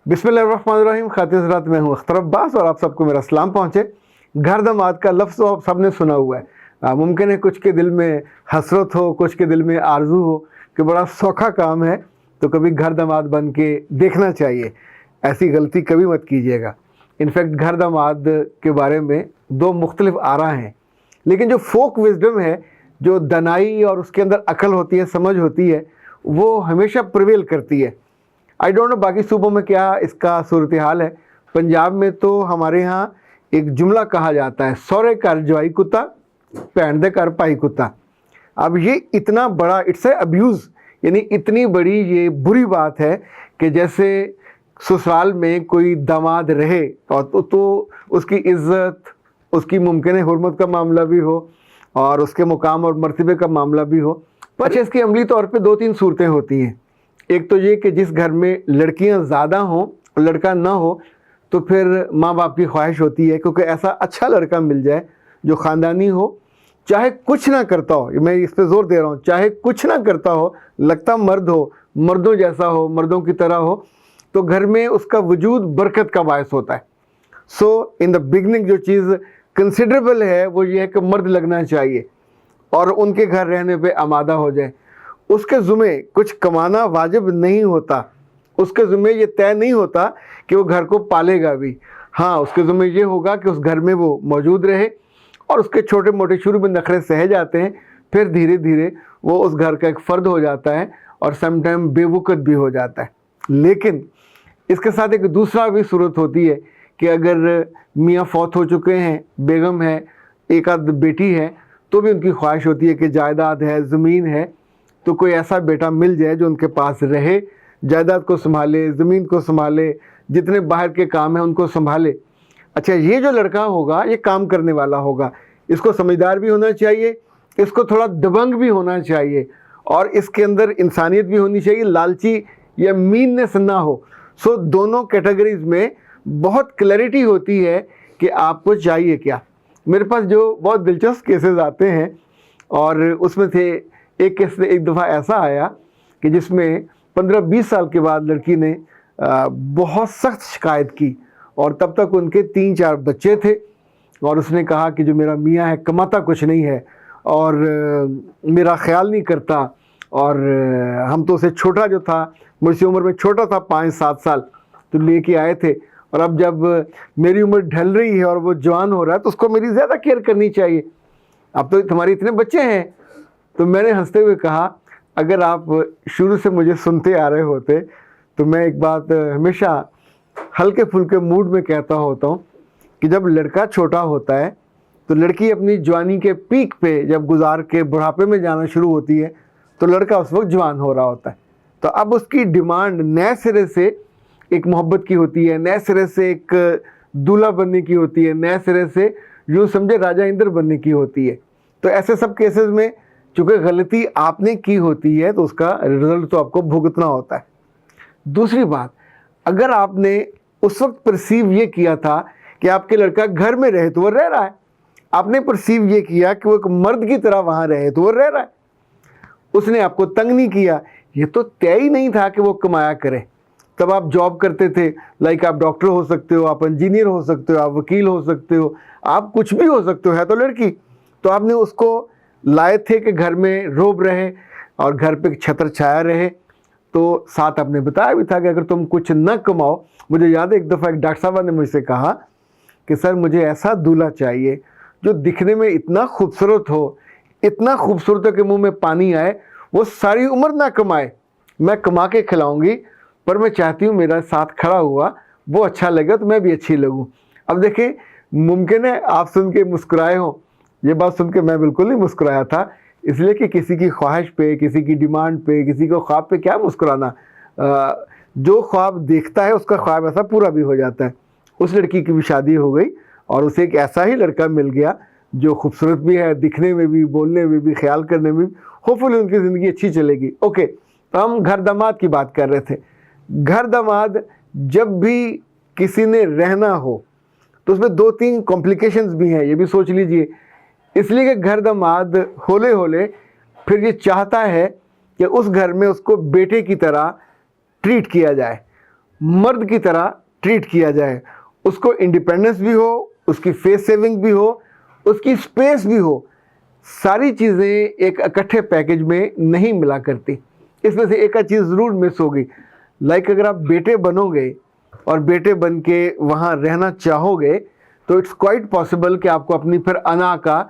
बिस्मिल्लाहिर्रहमानिर्रहीम। खातिन हज़रात, मैं हूँ अख्तर अब्बास और आप सबको मेरा सलाम पहुँचे। घर दमाद का लफ्ज़ तो आप सबने सुना हुआ है। मुमकिन है कुछ के दिल में हसरत हो, कुछ के दिल में आरजू हो कि बड़ा सौखा काम है, तो कभी घर दमाद बन के देखना चाहिए। ऐसी गलती कभी मत कीजिएगा। इनफैक्ट घर दमाद के बारे में दो मुख्तलिफ आरा हैं, लेकिन जो फोक विजडम है, जो दनाई और उसके अंदर अकल होती है, समझ होती है, वो हमेशा प्रिवेल करती है। आई डोंट नो बाकी सूबों में क्या इसका सूरत हाल है। पंजाब में तो हमारे यहाँ एक जुमला कहा जाता है, सौरे घर जवाई कुत्ता, भैन दे घर भाई कुत्ता। अब ये इतना बड़ा इट्स ए अब्यूज़, यानी इतनी बड़ी ये बुरी बात है कि जैसे ससुराल में कोई दामाद रहे और तो उसकी इज़्ज़त, उसकी मुमकिन हुर्मत का मामला भी हो और उसके मुकाम और मर्तबे का मामला भी हो। पर इसकी अमली तौर पे दो तीन सूरतें होती हैं। एक तो ये कि जिस घर में लड़कियां ज़्यादा हों और लड़का ना हो, तो फिर माँ बाप की ख्वाहिश होती है क्योंकि ऐसा अच्छा लड़का मिल जाए जो ख़ानदानी हो, चाहे कुछ ना करता हो। मैं इस पे ज़ोर दे रहा हूँ, चाहे कुछ ना करता हो, लगता मर्द हो, मर्दों जैसा हो, मर्दों की तरह हो, तो घर में उसका वजूद बरकत का बायस होता है। सो इन द बिगनिंग जो चीज़ कंसिडरेबल है वो ये है कि मर्द लगना चाहिए और उनके घर रहने पे आमादा हो जाए। उसके ज़ुमे कुछ कमाना वाजिब नहीं होता, उसके ज़ुमे ये तय नहीं होता कि वो घर को पालेगा भी। हाँ, उसके ज़ुमे ये होगा कि उस घर में वो मौजूद रहे और उसके छोटे मोटे शुरू में नखरे सहे जाते हैं, फिर धीरे धीरे वो उस घर का एक फ़र्द हो जाता है और समटाइम बेवकूफ़ भी हो जाता है। लेकिन इसके साथ एक दूसरा भी सूरत होती है कि अगर मियाँ फौत हो चुके हैं, बेगम है, एक आध बेटी है, तो भी उनकी ख्वाहिश होती है कि जायदाद है, ज़मीन है, तो कोई ऐसा बेटा मिल जाए जो उनके पास रहे, जायदाद को संभाले, ज़मीन को संभाले, जितने बाहर के काम हैं उनको संभाले। अच्छा, ये जो लड़का होगा ये काम करने वाला होगा, इसको समझदार भी होना चाहिए, इसको थोड़ा दबंग भी होना चाहिए और इसके अंदर इंसानियत भी होनी चाहिए, लालची या मीननेस ना हो। सो दोनों कैटेगरीज में बहुत क्लैरिटी होती है कि आपको चाहिए क्या। मेरे पास जो बहुत दिलचस्प केसेस आते हैं और उसमें थे एक केस एक दफ़ा ऐसा आया कि जिसमें 15-20 साल के बाद लड़की ने बहुत सख्त शिकायत की और तब तक उनके 3-4 बच्चे थे और उसने कहा कि जो मेरा मियाँ है कमाता कुछ नहीं है और मेरा ख्याल नहीं करता और हम तो उसे छोटा जो था, मुझसे उम्र में छोटा था 5-7 साल, तो लेके आए थे और अब जब मेरी उम्र ढल रही है और वो जवान हो रहा है तो उसको मेरी ज़्यादा केयर करनी चाहिए। अब तो तुम्हारे इतने बच्चे हैं। तो मैंने हंसते हुए कहा, अगर आप शुरू से मुझे सुनते आ रहे होते तो मैं एक बात हमेशा हल्के फुल्के मूड में कहता होता हूँ कि जब लड़का छोटा होता है तो लड़की अपनी जवानी के पीक पे जब गुजार के बुढ़ापे में जाना शुरू होती है तो लड़का उस वक्त जवान हो रहा होता है। तो अब उसकी डिमांड नए सिरे से एक मोहब्बत की होती है, नए सिरे से एक दूल्हा बनने की होती है, नए सिरे से यूँ समझे राजा इंद्र बनने की होती है। तो ऐसे सब केसेस में चूँकि गलती आपने की होती है तो उसका रिजल्ट तो आपको भुगतना होता है। दूसरी बात, अगर आपने उस वक्त परसीव ये किया था कि आपके लड़का घर में रहे तो वो रह रहा है, आपने परसीव ये किया कि वो एक मर्द की तरह वहाँ रहे तो वो रह रहा है, उसने आपको तंग नहीं किया, ये तो तय ही नहीं था कि वो कमाया करे। तब आप जॉब करते थे, लाइक आप डॉक्टर हो सकते हो, आप इंजीनियर हो सकते हो, आप वकील हो सकते हो, आप कुछ भी हो सकते हो, है तो लड़की। तो आपने उसको लाए थे कि घर में रोब रहे और घर पे छतर छाया रहे। तो साथ आपने बताया भी था कि अगर तुम कुछ न कमाओ, मुझे याद है एक दफ़ा एक डॉक्टर साहब ने मुझसे कहा कि सर मुझे ऐसा दूल्हा चाहिए जो दिखने में इतना खूबसूरत हो, इतना खूबसूरत हो कि मुंह में पानी आए, वो सारी उम्र ना कमाए, मैं कमा के खिलाऊंगी, पर मैं चाहती हूँ मेरा साथ खड़ा हुआ वो अच्छा लगे तो मैं भी अच्छी लगूँ। अब देखें, मुमकिन है आप सुन के मुस्कुराए हों, ये बात सुन के मैं बिल्कुल नहीं मुस्कुराया था, इसलिए कि किसी की ख्वाहिश पे, किसी की डिमांड पे, किसी को ख्वाब पे क्या मुस्कुराना। जो ख्वाब देखता है उसका ख्वाब ऐसा पूरा भी हो जाता है। उस लड़की की भी शादी हो गई और उसे एक ऐसा ही लड़का मिल गया जो खूबसूरत भी है, दिखने में भी, बोलने में भी, ख्याल करने में भी, होपफुली उनकी ज़िंदगी अच्छी चलेगी। ओके, तो हम घर दामाद की बात कर रहे थे। घर दामाद जब भी किसी ने रहना हो तो उसमें 2-3 कॉम्प्लिकेशंस भी हैं, ये भी सोच लीजिए। इसलिए कि घर दामाद होले होले फिर ये चाहता है कि उस घर में उसको बेटे की तरह ट्रीट किया जाए। मर्द की तरह ट्रीट किया जाए, उसको इंडिपेंडेंस भी हो, उसकी फेस सेविंग भी हो, उसकी स्पेस भी हो। सारी चीज़ें एक इकट्ठे पैकेज में नहीं मिला करती। इसमें से एक चीज़ ज़रूर मिस होगी। लाइक अगर आप बेटे बनोगे और बेटे बन के वहाँ रहना चाहोगे तो इट्स क्वाइट पॉसिबल कि आपको अपनी फिर अना का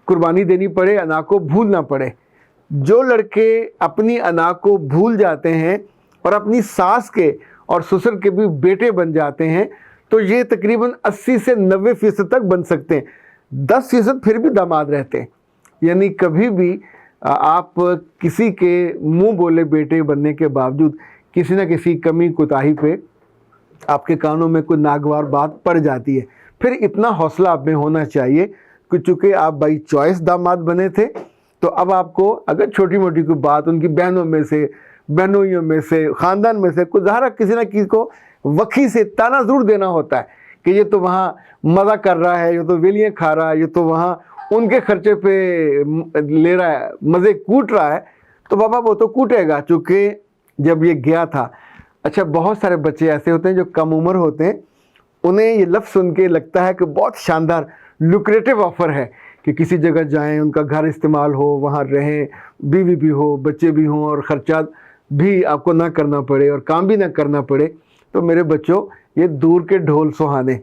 कुर्बानी देनी पड़े, अना को भूलना पड़े। जो लड़के अपनी अना को भूल जाते हैं और अपनी सास के और ससुर के भी बेटे बन जाते हैं तो ये तकरीबन 80 से 90% तक बन सकते हैं। 10% फिर भी दामाद रहते हैं। यानी कभी भी आप किसी के मुंह बोले बेटे बनने के बावजूद किसी न किसी कमी कोताही पे आपके कानों में कोई नागवार बात पड़ जाती है। फिर इतना हौसला आप में होना चाहिए कि चूँकि आप बाई चॉइस दामाद बने थे तो अब आपको अगर छोटी मोटी कोई बात उनकी बहनों में से, बहनोइयों में से, ख़ानदान में से कुछ ज़ाहिर किसी न किसी को वक्ही से ताना ज़रूर देना होता है कि ये तो वहाँ मज़ा कर रहा है, ये तो वेलियाँ खा रहा है, ये तो वहाँ उनके खर्चे पे ले रहा है, मज़े कूट रहा है। तो बाबा वो तो कूटेगा चूँकि जब ये गया था। अच्छा, बहुत सारे बच्चे ऐसे होते हैं जो कम उम्र होते हैं, उन्हें ये लफ्ज़ सुन के लगता है कि बहुत शानदार लुक्रेटिव ऑफ़र है कि किसी जगह जाएं, उनका घर इस्तेमाल हो, वहाँ रहें, बीवी भी हो, बच्चे भी हों और ख़र्चा भी आपको ना करना पड़े और काम भी ना करना पड़े। तो मेरे बच्चों, ये दूर के ढोल सुहाने।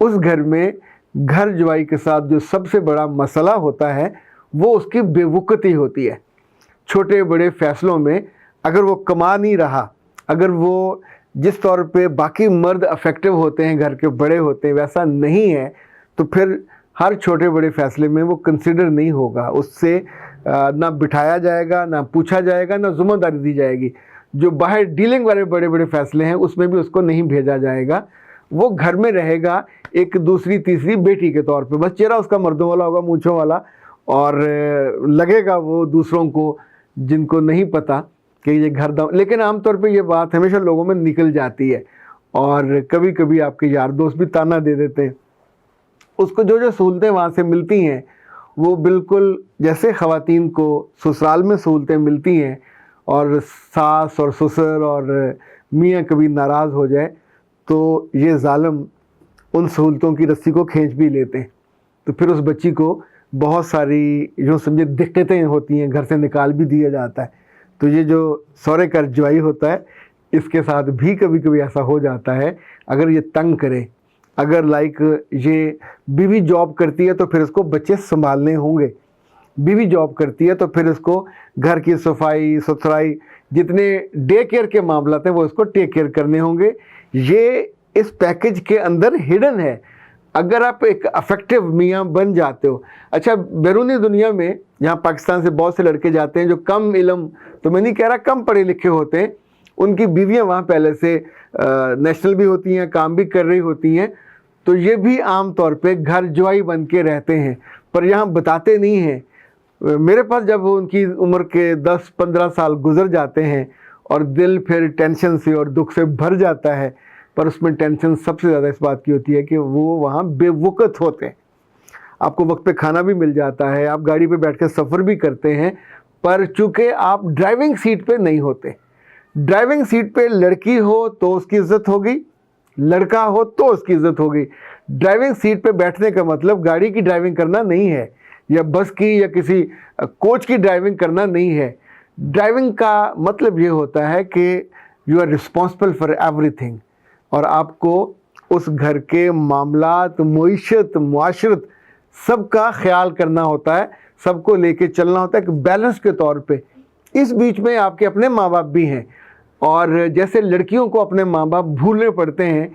उस घर में घर जवाई के साथ जो सबसे बड़ा मसला होता है वो उसकी बेवकूफ़ी होती है। छोटे बड़े फ़ैसलों में अगर वो कमा नहीं रहा, अगर वो जिस तौर पे बाकी मर्द अफेक्टिव होते हैं, घर के बड़े होते हैं, वैसा नहीं है तो फिर हर छोटे बड़े फ़ैसले में वो कंसिडर नहीं होगा, उससे ना बिठाया जाएगा, ना पूछा जाएगा, ना ज़िम्मेदारी दी जाएगी। जो बाहर डीलिंग वाले बड़े बड़े फ़ैसले हैं उसमें भी उसको नहीं भेजा जाएगा। वो घर में रहेगा एक दूसरी तीसरी बेटी के तौर पे, बस चेहरा उसका मर्दों वाला होगा, मूँछों वाला, और लगेगा वो दूसरों को जिनको नहीं पता कि ये घर दम। लेकिन आमतौर पे ये बात हमेशा लोगों में निकल जाती है और कभी कभी आपके यार दोस्त भी ताना दे देते हैं। उसको जो जो सहूलतें वहाँ से मिलती हैं वो बिल्कुल जैसे ख़वातीन को ससुराल में सहूलतें मिलती हैं और सास और ससुर और मियाँ कभी नाराज़ हो जाए तो ये ज़ालिम उन सहूलतों की रस्सी को खींच भी लेते हैं। तो फिर उस बच्ची को बहुत सारी जो समझे दिक्कतें होती हैं, घर से निकाल भी दिया जाता है। तो ये जो सौरे का जवाई होता है इसके साथ भी कभी कभी ऐसा हो जाता है। अगर ये तंग करे, अगर लाइक ये बीवी जॉब करती है तो फिर इसको बच्चे संभालने होंगे, बीवी जॉब करती है तो फिर इसको घर की सफाई सुथराई जितने डे केयर के मामला हैं वो इसको टेक केयर करने होंगे। ये इस पैकेज के अंदर हिडन है अगर आप एक अफेक्टिव मियाँ बन जाते हो। अच्छा, बैरूनी दुनिया में जहाँ पाकिस्तान से बहुत से लड़के जाते हैं जो कम इल्म, तो मैं नहीं कह रहा कम पढ़े लिखे होते हैं, उनकी बीवियाँ वहाँ पहले से नेशनल भी होती हैं, काम भी कर रही होती हैं, तो ये भी आम तौर पे घर जवाई बन के रहते हैं, पर यहाँ बताते नहीं हैं। मेरे पास जब उनकी उम्र के 10-15 साल गुजर जाते हैं और दिल फिर टेंशन से और दुख से भर जाता है, पर उसमें टेंशन सबसे ज़्यादा इस बात की होती है कि वो वहाँ बेवकूफ़ होते हैं। आपको वक्त पे खाना भी मिल जाता है, आप गाड़ी पे बैठ कर सफ़र भी करते हैं, पर चूँकि आप ड्राइविंग सीट पे नहीं होते। ड्राइविंग सीट पे लड़की हो तो उसकी इज़्ज़त होगी, लड़का हो तो उसकी इज़्ज़त होगी। ड्राइविंग सीट पे बैठने का मतलब गाड़ी की ड्राइविंग करना नहीं है या बस की या किसी कोच की ड्राइविंग करना नहीं है। ड्राइविंग का मतलब ये होता है कि you are responsible for everything और आपको उस घर के मामलात, मुईशत, मुआशरत सबका ख्याल करना होता है, सबको लेके चलना होता है कि बैलेंस के तौर पे। इस बीच में आपके अपने माँ बाप भी हैं और जैसे लड़कियों को अपने माँ बाप भूलने पड़ते हैं,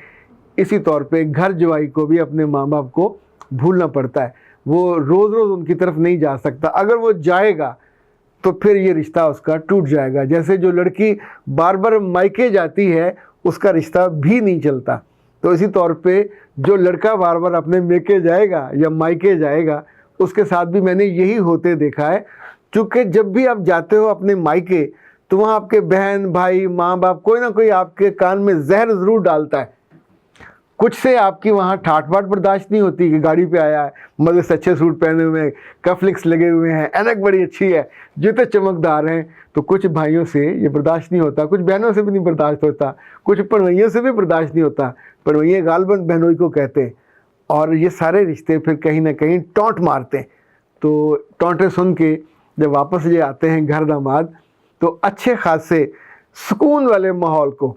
इसी तौर पे घर जवाई को भी अपने माँ बाप को भूलना पड़ता है। वो रोज़ रोज़ उनकी तरफ नहीं जा सकता, अगर वो जाएगा तो फिर ये रिश्ता उसका टूट जाएगा। जैसे जो लड़की बार बार मायके जाती है उसका रिश्ता भी नहीं चलता, तो इसी तौर पे जो लड़का बार बार अपने मेके जाएगा या मायके जाएगा उसके साथ भी मैंने यही होते देखा है। क्योंकि जब भी आप जाते हो अपने मायके तो वहाँ आपके बहन भाई माँ बाप कोई ना कोई आपके कान में जहर ज़रूर डालता है, कुछ से आपकी वहाँ ठाट बाट बर्दाश्त नहीं होती कि गाड़ी पे आया है, मज़े से अच्छे सूट पहने हुए हैं, कफलिक्स लगे हुए हैं, ऐनक बड़ी अच्छी है, जूते चमकदार हैं। तो कुछ भाइयों से ये बर्दाश्त नहीं होता, कुछ बहनों से भी नहीं बर्दाश्त होता, कुछ पड़वैयों से भी बर्दाश्त नहीं होता। पड़वैये गालबन बहनोई को कहते हैं। और ये सारे रिश्ते फिर कहीं ना कहीं टौंट मारते हैं। तो टौंटे सुन के जब वापस ये आते हैं घर दामाद, तो अच्छे खासे सुकून वाले माहौल को,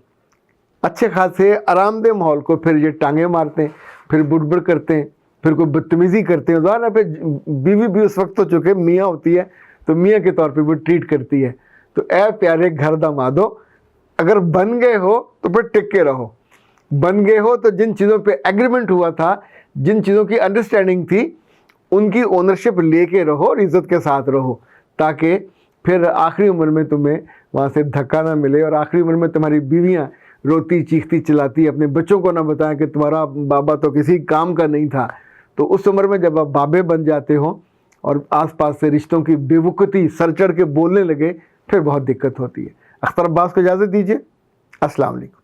अच्छे खासे आरामदेह माहौल को फिर ये टांगे मारते हैं, फिर बुड़बुड़ करते हैं, फिर कोई बदतमीज़ी करते हैं। उदाहरण पे बीवी भी उस वक्त तो चूँकि मियाँ होती है तो मियाँ के तौर पे वो ट्रीट करती है। तो ऐ प्यारे घर दामादो, अगर बन गए हो तो फिर टिक के रहो। बन गए हो तो जिन चीज़ों पे एग्रीमेंट हुआ था, जिन चीज़ों की अंडरस्टैंडिंग थी, उनकी ओनरशिप लेके रहो और इज़्ज़त के साथ रहो, ताकि फिर आखिरी उम्र में तुम्हें वहाँ से धक्का ना मिले और आखिरी उम्र में तुम्हारी बीवियाँ रोती चीखती चिल्लाती अपने बच्चों को ना बताएं कि तुम्हारा बाबा तो किसी काम का नहीं था। तो उस उम्र में जब आप बाबे बन जाते हो और आसपास से रिश्तों की बेवकूफ़ी सर चढ़ के बोलने लगे, फिर बहुत दिक्कत होती है। अख्तर अब्बास को इजाज़त दीजिए। अस्सलाम वालेकुम।